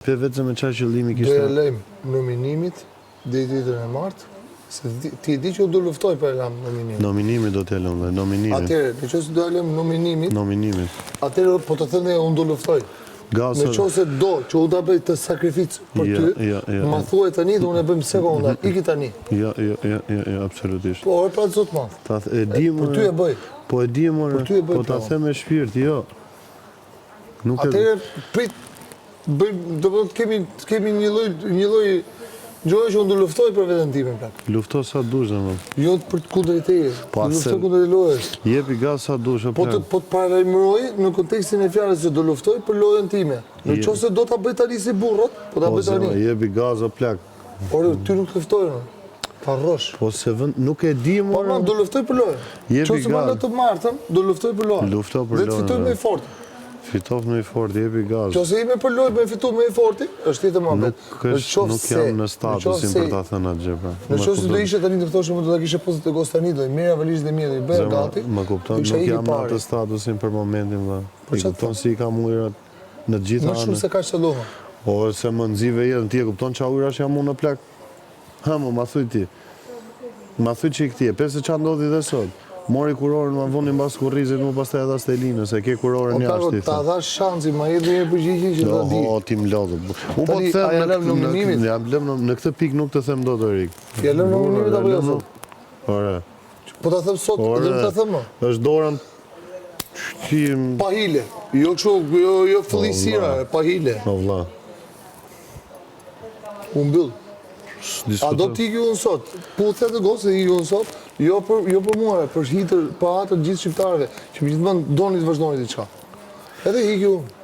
Pe vetëm me çfarë qëllimi Do kishte? e lejmë nominimit deri ditën e martë, se ti e di që do luftoj për lam nominimin. Nominimi do t'ja lëmë, nominimi. Atëherë, nëse do e lëm nominimit, Nominimit. atëherë po të thënë unë do luftoj. Gasa. Nëse do që u ta bëj të sakrificë për ty, ma thuaj tani dhe unë e bëjmë sekonda, iki tani. Jo, absolutisht. Po, pra zot madh. E di më. Për ty e bëj. Po e di më. Për ty e bëj. Po ta them me shpirt, jo. Nuk e. Atëherë prit do të kemi një lloj gjoje që unë do luftoj për veten time plak. Lufto sa dush domos. Jo për kundër teje. Po luftoj kundër lojës. Jepi gas sa dush Po të paralajmëroj në kontekstin e fjalës se do luftoj për lojën time. Nëse do ta bëj tani si burrot, po ta bëj tani. Jepi gas o plak. Ore, ty nuk të luftoj unë. Pa rrosh. Po se vend nuk e di më. Po do luftoj për lojën. Jepi gas. Nëse të martëm, do luftoj për lojën. Luftoj për lojën. Dhe të fitoj më i fortë. Fitof më i fortë, jepi gaz. Nëse jemi për lojë me fitu më i forti, është tjetër më bet. Nuk jam në statusin për ta thënë atë gjë pra. Nëse do ishte tani të thoshëm do ta kishe pozit të Kostani, do i merra valizat e mia dhe i bëja gati. Më kupton, nuk jam në atë statusin për momentin valla. I kupton si i kam ujrat në gjitha anët. Më shumë se kaq të loma. Po se më nxive jetën ti e kupton çfarë ujrash jam unë në plak. Ha ma thuj ti. Ma thuj çik ti, pse çfarë ndodhi dhe sot. Mori kurorën, ma vonin mbas kurrizit, mu pastaj edhe Stelinën, se ke kurorën jashtë. Ta dhash shansi, ma jep një përgjigje që ta di. O, ti më lodhë. Unë po të them në këtë pikë nuk të them dot Erik. Ja lëm nominimin apo jo sot? Ore. Po ta them sot, do ta them më. Është dorën pa hile. Jo kështu, jo fëllisira, pa hile. Po vlla. U mbyll. A do t'i unë sot? Po the të gosë t'i unë sot, jo për mua, për hitër, për atë gjithë shqiptarëve, që gjithmonë doni të vazhdoni diçka. Edhe hiki unë.